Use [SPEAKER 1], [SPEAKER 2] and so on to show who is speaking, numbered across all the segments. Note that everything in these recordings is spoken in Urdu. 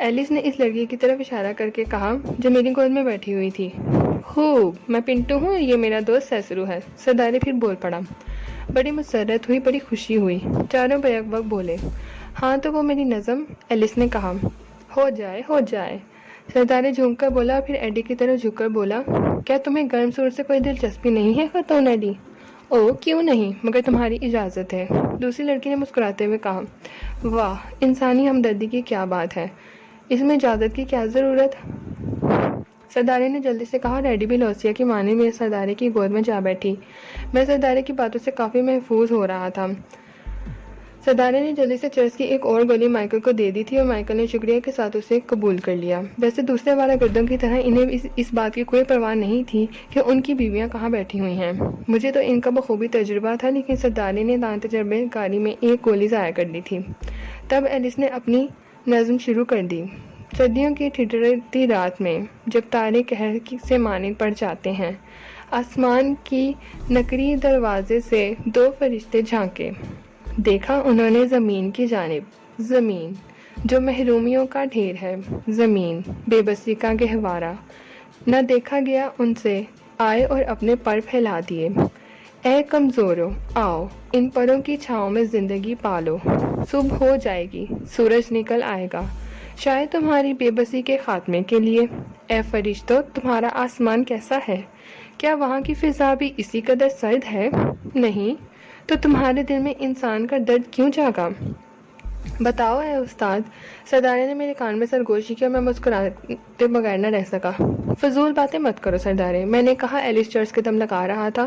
[SPEAKER 1] ایلس نے اس لڑکی کی طرف اشارہ کر کے کہا جو میری گود میں بیٹھی ہوئی تھی۔ خوب، میں پنٹو ہوں، یہ میرا دوست سیسرو ہے۔ سردارے پھر بول پڑا۔ بڑی مسرت ہوئی، بڑی خوشی ہوئی، چاروں بیک وقت بولے۔ ہاں تو وہ میری نظم، ایلس نے کہا۔ ہو جائے ہو جائے، سردارے جھونک کر بولا، پھر ایڈی کی طرف جھک کر بولا، کیا تمہیں گرم سور سے کوئی دلچسپی نہیں ہے خاتون ایڈی؟ او کیوں نہیں، مگر تمہاری اجازت ہے، دوسری لڑکی نے مسکراتے ہوئے کہا۔ واہ، انسانی ہمدردی کی کیا بات ہے، اس میں اجازت کی کیا ضرورت؟ سردارے نے جلدی سے کہا اور ایڈی بھی لوسیا کی مانے میرے سردارے کی گود میں جا بیٹھی۔ میں سردارے کی باتوں سے کافی محفوظ ہو رہا تھا۔ سردارے نے جلدی سے چرس کی ایک اور گولی مائیکل کو دے دی تھی اور مائیکل نے شکریہ کے ساتھ اسے قبول کر لیا۔ ویسے دوسرے والا گردوں کی طرح انہیں اس بات کی کوئی پرواہ نہیں تھی کہ ان کی بیویاں کہاں بیٹھی ہوئی ہیں۔ مجھے تو ان کا بخوبی تجربہ تھا، لیکن سردارے نے دان تجربے کاری میں ایک گولی ضائع کر دی تھی۔ تب ایلس نے اپنی نظم شروع کر دی۔ سردیوں کی ٹھٹھرتی رات میں جب تارے قہر سے ماند پڑ جاتے ہیں، آسمان کی نکری دروازے سے دو فرشتے جھانکے۔ دیکھا انہوں نے زمین کی جانب، زمین جو محرومیوں کا ڈھیر ہے، زمین بے بسی کا گہوارہ، نہ دیکھا گیا ان سے، آئے اور اپنے پر پھیلا دیے۔ اے کمزورو، آؤ ان پروں کی چھاؤں میں زندگی پالو، صبح ہو جائے گی، سورج نکل آئے گا، شاید تمہاری بے بسی کے خاتمے کے لیے۔ اے فرشتوں، تمہارا آسمان کیسا ہے؟ کیا وہاں کی فضا بھی اسی قدر سرد ہے؟ نہیں تو تمہارے دل میں انسان کا درد کیوں جاگا؟ بتاؤ اے استاد۔ سردارے نے میرے کان میں سرگوشی کی اور میں مسکراتے بغیر نہ رہ سکا۔ فضول باتیں مت کرو سردارے، میں نے کہا۔ ایلس چرس کے دم لگا رہا تھا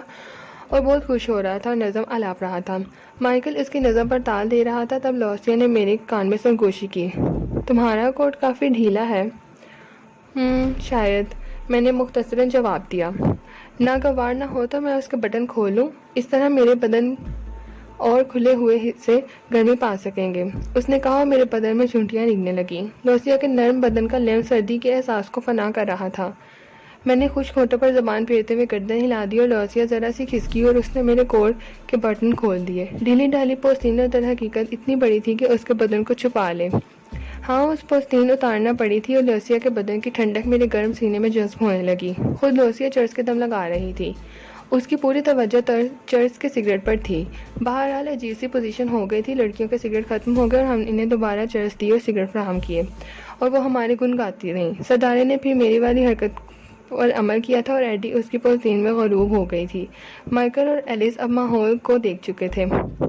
[SPEAKER 1] اور بہت خوش ہو رہا تھا اور نظم الاپ رہا تھا۔ مائیکل اس کی نظم پر تال دے رہا تھا۔ تب لوسیا نے میرے کان میں سرگوشی کی۔ تمہارا کوٹ کافی ڈھیلا ہے۔ شاید، میں نے مختصراً جواب دیا۔ ناگوار نہ ہو تو میں اس کے بٹن کھولوں، اس طرح میرے بدن اور کھلے ہوئے حصے گرمی پا سکیں گے، اس نے کہا اور میرے بدن میں چونٹیاں رگنے لگیں۔ لوسیا کے نرم بدن کا لیم سردی کے احساس کو فنا کر رہا تھا۔ میں نے خشک ہونٹوں پر زبان پھیرتے ہوئے گردن ہلا دی اور لوسیا ذرا سی کھسکی اور اس نے میرے کوٹ کے بٹن کھول دیے۔ ڈھیلی ڈھالی پوستین در حقیقت اتنی بڑی تھی کہ اس کے بدن کو چھپا لے۔ ہاں، اس پوستین اتارنا پڑی تھی اور لوسیا کے بدن کی ٹھنڈک میرے گرم سینے میں جذب ہونے لگی۔ خود لوسیا چرس کے دم لگا رہی تھی، اس کی پوری توجہ چرس کے سگریٹ پر تھی۔ بہرحال عجیب سی پوزیشن ہو گئی تھی، لڑکیوں کے سگریٹ ختم ہو گئے اور ہم انہیں دوبارہ چرس دی اور سگریٹ فراہم کیے اور وہ ہمارے گن گاتی رہیں۔ سردارے نے پھر میری والی حرکت پر عمل کیا تھا اور ایڈی اس کی پوستین میں غروب ہو گئی تھی۔ مائیکل اور ایلس اب ماحول کو دیکھ چکے تھے۔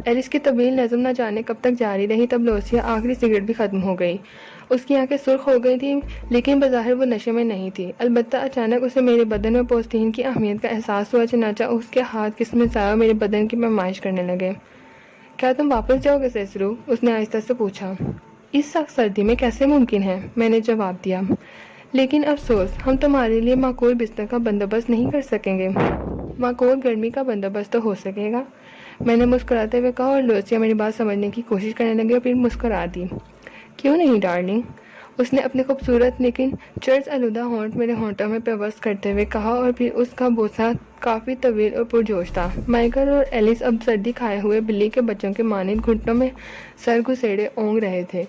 [SPEAKER 1] ایلس کی طویل نظم نہ جانے کب تک جاری رہی۔ تب لوسیا آخری سگریٹ بھی ختم ہو گئی، اس کی آنکھیں سرخ ہو گئی تھیں، لیکن بظاہر وہ نشے میں نہیں تھی۔ البتہ اچانک اسے میرے بدن میں پوستین کی اہمیت کا احساس ہوا، چنانچہ اس کے ہاتھ قسم سایہ میرے بدن کی پیمائش کرنے لگے۔ کیا تم واپس جاؤ گے سیسرو؟ اس نے آہستہ سے پوچھا۔ اس سخت سردی میں کیسے ممکن ہے؟ میں نے جواب دیا۔ لیکن افسوس، ہم تمہارے لیے معقول بستر کا بندوبست نہیں کر سکیں گے۔ معقول گرمی کا بندوبست تو ہو سکے گا، میں نے مسکراتے ہوئے کہا اور لوسیا میری بات سمجھنے کی کوشش کرنے لگی اور پھر مسکرا دی۔ کیوں نہیں ڈارلنگ، اس نے اپنے خوبصورت لیکن چرس آلودہ ہونٹ میرے ہونٹوں میں پیوست کرتے ہوئے کہا اور پھر اس کا بوسہ کافی طویل اور پرجوش تھا۔ مائیکل اور ایلس اب سردی کھائے ہوئے بلی کے بچوں کے مانند گھٹنوں میں سر گھسیڑے اونگ رہے تھے۔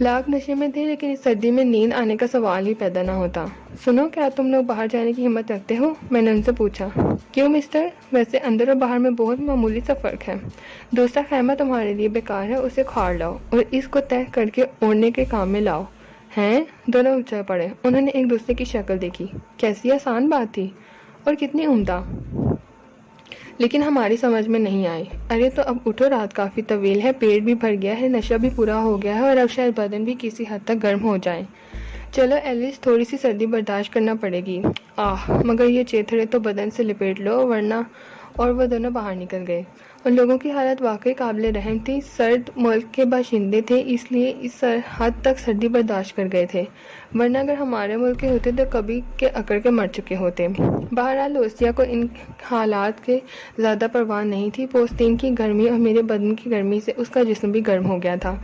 [SPEAKER 1] لاکھ نشے میں تھے، لیکن اس سردی میں نیند آنے کا سوال ہی پیدا نہ ہوتا۔ سنو، کیا تم لوگ باہر جانے کی ہمت رکھتے ہو؟ میں نے ان سے پوچھا۔ کیوں مسٹر؟ ویسے اندر اور باہر میں بہت معمولی سا فرق ہے۔ دوسرا خیمہ تمہارے لیے بیکار ہے، اسے کھاڑ لاؤ اور اس کو تہہ کر کے اوڑھنے کے کام میں لاؤ۔ ہیں؟ دونوں اچھل پڑے۔ انہوں نے ایک دوسرے کی شکل دیکھی۔ کیسی آسان بات تھی اور کتنی عمدہ، لیکن ہماری سمجھ میں نہیں آئی۔ ارے تو اب اٹھو، رات کافی طویل ہے، پیٹ بھی بھر گیا ہے، نشہ بھی پورا ہو گیا ہے اور اب شاید بدن بھی کسی حد تک گرم ہو جائے۔ چلو ایلس، تھوڑی سی سردی برداشت کرنا پڑے گی۔ مگر یہ چیتھڑے تو بدن سے لپیٹ لو ورنہ۔ اور وہ دونوں باہر نکل گئے۔ ان لوگوں کی حالت واقعی قابل رحم تھی۔ سرد ملک کے باشندے تھے، اس لیے اس حد تک سردی برداشت کر گئے تھے، ورنہ اگر ہمارے ملک کے ہوتے تو کبھی کے اکڑ کے مر چکے ہوتے۔ بہرحال لوسیا کو ان حالات کے زیادہ پرواہ نہیں تھی۔ پوستین کی گرمی اور میرے بدن کی گرمی سے اس کا جسم بھی گرم ہو گیا تھا،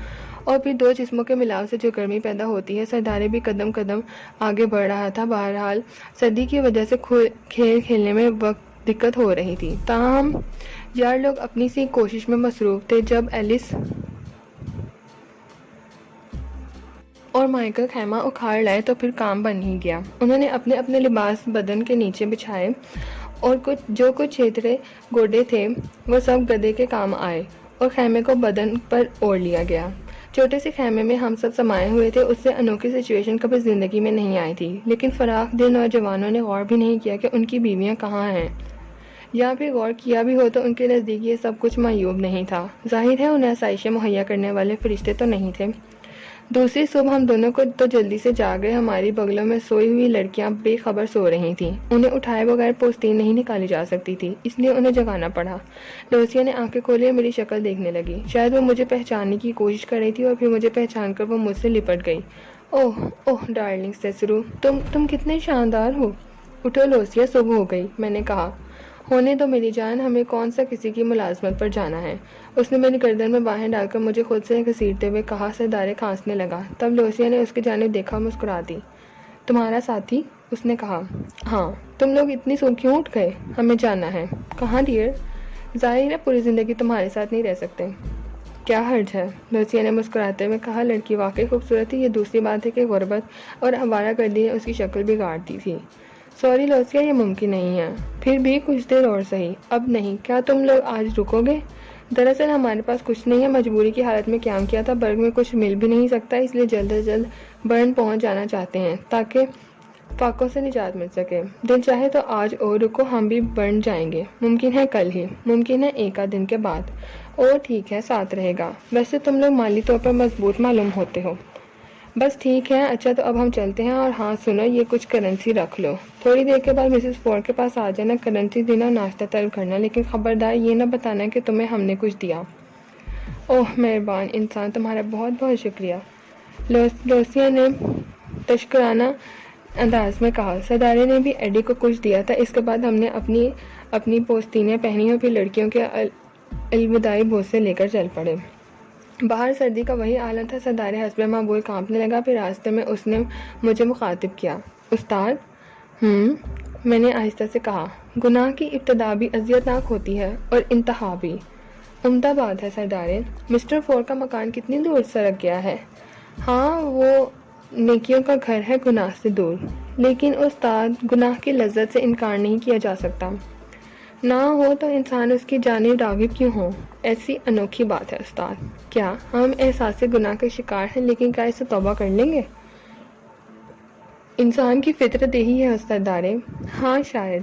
[SPEAKER 1] اور پھر دو جسموں کے ملاؤ سے جو گرمی پیدا ہوتی ہے۔ سردارے بھی قدم قدم آگے بڑھ رہا تھا۔ بہرحال سردی کی وجہ سے کھیل کھیلنے میں وقت دقت ہو رہی تھی، تاہم یار لوگ اپنی سی کوشش میں مصروف تھے۔ جب ایلس اور مائیکل خیمہ اکھاڑ لائے تو پھر کام بن ہی گیا۔ انہوں نے اپنے اپنے لباس بدن کے نیچے بچھائے اور جو کچھ چھیترے گوڈے تھے وہ سب گدھے کے کام آئے اور خیمے کو بدن پر اوڑھ لیا گیا۔ چھوٹے سے خیمے میں ہم سب سمائے ہوئے تھے، اس سے انوکھی سچویشن کبھی زندگی میں نہیں آئی تھی، لیکن فراخ دل نوجوانوں نے غور بھی نہیں کیا کہ ان کی بیویاں کہاں ہیں، یا پھر غور کیا بھی ہو تو ان کے نزدیک یہ سب کچھ معیوب نہیں تھا۔ ظاہر ہے انہیں آسائشیں مہیا کرنے والے فرشتے تو نہیں تھے۔ دوسری صبح ہم دونوں کو تو جلدی سے جاگ گئے۔ ہماری بغلوں میں سوئی ہوئی لڑکیاں بے خبر سو رہی تھیں، انہیں اٹھائے بغیر پوستین نہیں نکالی جا سکتی تھی، اس لیے انہیں جگانا پڑا۔ لوسیا نے آنکھیں کھولی اور میری شکل دیکھنے لگی، شاید وہ مجھے پہچاننے کی کوشش کر رہی تھی، اور پھر مجھے پہچان کر وہ مجھ سے لپٹ گئی۔ اوہ اوہ ڈارلنگ سیسرو، تم کتنے شاندار ہو۔ اٹھو لوسیا، صبح ہو گئی، میں نے کہا۔ ہونے دو میری جان، ہمیں کون سا کسی کی ملازمت پر جانا ہے، اس نے میری گردن میں باہیں ڈال کر مجھے خود سے گھسیٹتے ہوئے کہا۔ سردارے کھانسنے لگا، تب لوسیا نے اس کی جانب دیکھا اور مسکرا دی۔ تمہارا ساتھی؟ اس نے کہا۔ ہاں۔ تم لوگ اتنی صبح کیوں اٹھ گئے؟ ہمیں جانا ہے۔ کہاں ڈیئر؟ ظاہر ہے پوری زندگی تمہارے ساتھ نہیں رہ سکتے۔ کیا حرج ہے؟ لوسیا نے مسکراتے ہوئے کہا۔ لڑکی واقعی خوبصورت تھی، یہ دوسری بات ہے کہ غربت اور آوارہ گردی نے اس کی شکل بگاڑ دی تھی۔ سوری لوسیا، یہ ممکن نہیں ہے۔ پھر بھی کچھ دیر اور سہی۔ اب نہیں، کیا تم لوگ آج رکو گے؟ دراصل ہمارے پاس کچھ نہیں ہے، مجبوری کی حالت میں قیام کیا تھا، برگ میں کچھ مل بھی نہیں سکتا، اس لیے جلد از جلد برن پہنچ جانا چاہتے ہیں تاکہ فاقوں سے نجات مل سکے۔ دل چاہے تو آج اور رکو، ہم بھی برن جائیں گے، ممکن ہے کل ہی، ممکن ہے ایک آدھ دن کے بعد۔ اور ٹھیک ہے، ساتھ رہے گا۔ ویسے تم لوگ مالی طور پر مضبوط معلوم ہوتے ہو۔ بس ٹھیک ہے، اچھا تو اب ہم چلتے ہیں، اور ہاں سنو، یہ کچھ کرنسی رکھ لو، تھوڑی دیر کے بعد مسز فورڈ کے پاس آ جانا، کرنسی دینا اور ناشتہ طلب کرنا، لیکن خبردار یہ نہ بتانا کہ تمہیں ہم نے کچھ دیا۔ اوہ مہربان انسان، تمہارا بہت بہت شکریہ، لوسیا نے تشکرانہ انداز میں کہا۔ سردارے نے بھی ایڈی کو کچھ دیا تھا۔ اس کے بعد ہم نے اپنی پوستینیں پہنی اور پھر لڑکیوں کے الوداعی بوسے لے کر چل پڑے۔ باہر سردی کا وہی عالم تھا۔ سردارے حسب معمول کانپنے لگا، پھر راستے میں اس نے مجھے مخاطب کیا۔ استاد؟ میں نے آہستہ سے کہا۔ گناہ کی ابتدا بھی اذیت ناک ہوتی ہے اور انتہا بھی۔ عمدہ بات ہے سردارے۔ مسٹر فورڈ کا مکان کتنی دور سرک گیا ہے؟ ہاں، وہ نیکیوں کا گھر ہے، گناہ سے دور۔ لیکن استاد، گناہ کی لذت سے انکار نہیں کیا جا سکتا، نہ ہو تو انسان اس کی جانب راغب کیوں ہو؟ ایسی انوکھی بات ہے استاد۔ کیا ہم احساس گناہ کے شکار ہیں، لیکن کیا اس سے توبہ کر لیں گے؟ انسان کی فطرت یہی ہے سردارے۔ ہاں شاید،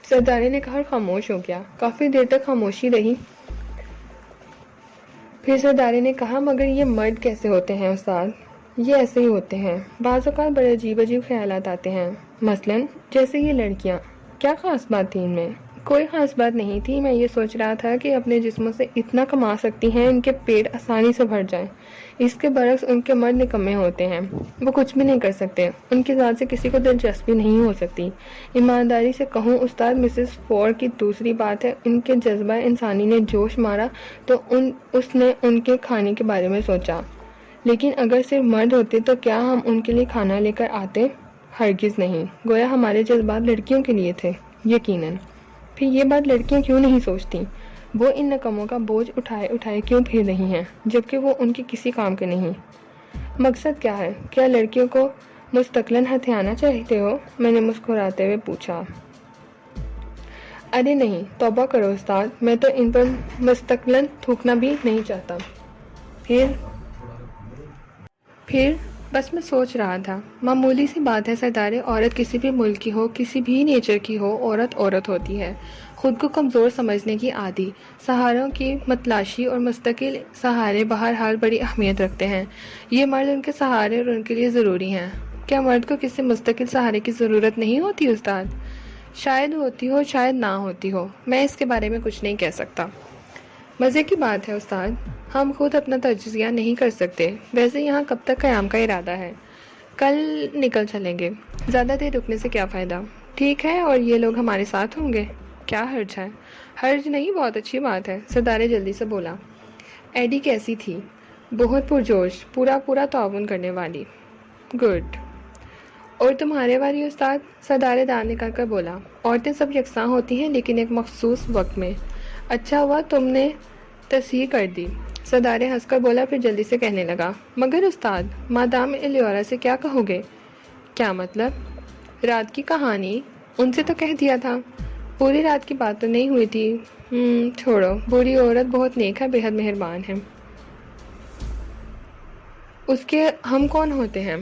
[SPEAKER 1] سردارے نے کہا اور خاموش ہو گیا۔ کافی دیر تک خاموشی رہی، پھر سردارے نے کہا، مگر یہ مرد کیسے ہوتے ہیں استاد؟ یہ ایسے ہی ہوتے ہیں، بعض اوقات بڑے عجیب عجیب خیالات آتے ہیں، مثلاً جیسے یہ لڑکیاں۔ کیا خاص بات تھی ان میں؟ کوئی خاص بات نہیں تھی، میں یہ سوچ رہا تھا کہ اپنے جسموں سے اتنا کما سکتی ہیں ان کے پیٹ آسانی سے بھر جائیں، اس کے برعکس ان کے مرد نکمے ہوتے ہیں، وہ کچھ بھی نہیں کر سکتے، ان کی ذات سے کسی کو دلچسپی نہیں ہو سکتی۔ ایمانداری سے کہوں استاد، مسز فورڈ کی دوسری بات ہے، ان کے جذبہ انسانی نے جوش مارا تو اس نے ان کے کھانے کے بارے میں سوچا، لیکن اگر صرف مرد ہوتے تو کیا ہم ان کے لیے کھانا لے کر آتے؟ ہرگز نہیں، گویا ہمارے جذبات لڑکیوں کے لیے تھے۔ یقیناً۔ پھر یہ بات لڑکیاں کیوں نہیں سوچتی؟ وہ ان نکموں کا بوجھ اٹھائے اٹھائے کیوں پھر رہی ہیں، جبکہ وہ ان کے کسی کام کے نہیں؟ مقصد کیا ہے؟ کیا لڑکیوں کو مستقلاً ہتھیانا چاہتے ہو؟ میں نے مسکراتے ہوئے پوچھا۔ ارے نہیں، توبہ کرو استاد، میں تو ان پر مستقلاً تھوکنا بھی نہیں چاہتا۔ پھر بس میں سوچ رہا تھا، معمولی سی بات ہے سردارے، عورت کسی بھی ملک کی ہو، کسی بھی نیچر کی ہو، عورت عورت ہوتی ہے، خود کو کمزور سمجھنے کی عادی، سہاروں کی متلاشی اور مستقل سہارے بہرحال بڑی اہمیت رکھتے ہیں۔ یہ مرد ان کے سہارے اور ان کے لیے ضروری ہیں۔ کیا مرد کو کسی مستقل سہارے کی ضرورت نہیں ہوتی استاد؟ شاید ہوتی ہو، شاید نہ ہوتی ہو، میں اس کے بارے میں کچھ نہیں کہہ سکتا۔ مزے کی بات ہے استاد، ہم خود اپنا تجزیہ نہیں کر سکتے۔ ویسے یہاں کب تک قیام کا ارادہ ہے؟ کل نکل چلیں گے، زیادہ دیر رکنے سے کیا فائدہ؟ ٹھیک ہے، اور یہ لوگ ہمارے ساتھ ہوں گے؟ کیا حرج ہے؟ حرج نہیں، بہت اچھی بات ہے، سردارے جلدی سے بولا۔ ایڈی کیسی تھی؟ بہت پرجوش، پورا تعاون کرنے والی۔ گڈ۔ اور تمہارے والی استاد؟ سردارے دان نکال کر بولا۔ عورتیں سب یکساں ہوتی ہیں، لیکن ایک مخصوص وقت میں۔ اچھا ہوا تم نے تصحیح کر دی، سردار ہنس کر بولا، پھر جلدی سے کہنے لگا، مگر استاد، مادام الیورا سے کیا کہو گے؟ کیا مطلب؟ رات کی کہانی ان سے تو کہہ دیا تھا۔ پوری رات کی بات تو نہیں ہوئی تھی۔ چھوڑو، بوڑھی عورت بہت نیک ہے، بے حد مہربان ہے، اس کے ہم کون ہوتے ہیں؟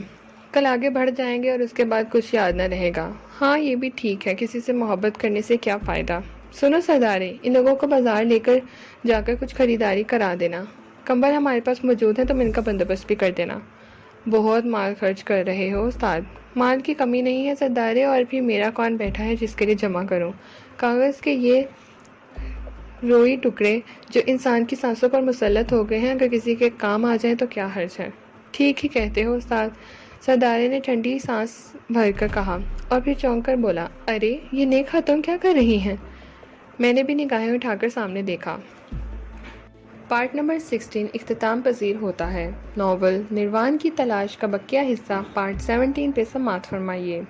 [SPEAKER 1] کل آگے بڑھ جائیں گے اور اس کے بعد کچھ یاد نہ رہے گا۔ ہاں یہ بھی ٹھیک ہے، کسی سے محبت کرنے سے کیا فائدہ۔ سنو سردارے، ان لوگوں کو بازار لے کر جا کر کچھ خریداری کرا دینا۔ کمبل ہمارے پاس موجود ہیں، تم ان کا بندوبست بھی کر دینا۔ بہت مال خرچ کر رہے ہو استاد۔ مال کی کمی نہیں ہے سردارے، اور بھی میرا کون بیٹھا ہے جس کے لیے جمع کروں؟ کاغذ کے یہ روئی ٹکڑے جو انسان کی سانسوں پر مسلط ہو گئے ہیں، اگر کسی کے کام آ جائیں تو کیا حرج ہے؟ ٹھیک ہی کہتے ہو استاد، سردارے نے ٹھنڈی سانس بھر کر کہا، اور پھر چونک کر بولا، ارے یہ نیک خاتون کیا کر رہی ہیں؟ میں نے بھی نگاہیں اٹھا کر سامنے دیکھا۔ پارٹ نمبر 16 اختتام پذیر ہوتا ہے۔ ناول نروان کی تلاش کا بقیہ حصہ پارٹ 17 پہ سماعت فرمائیے۔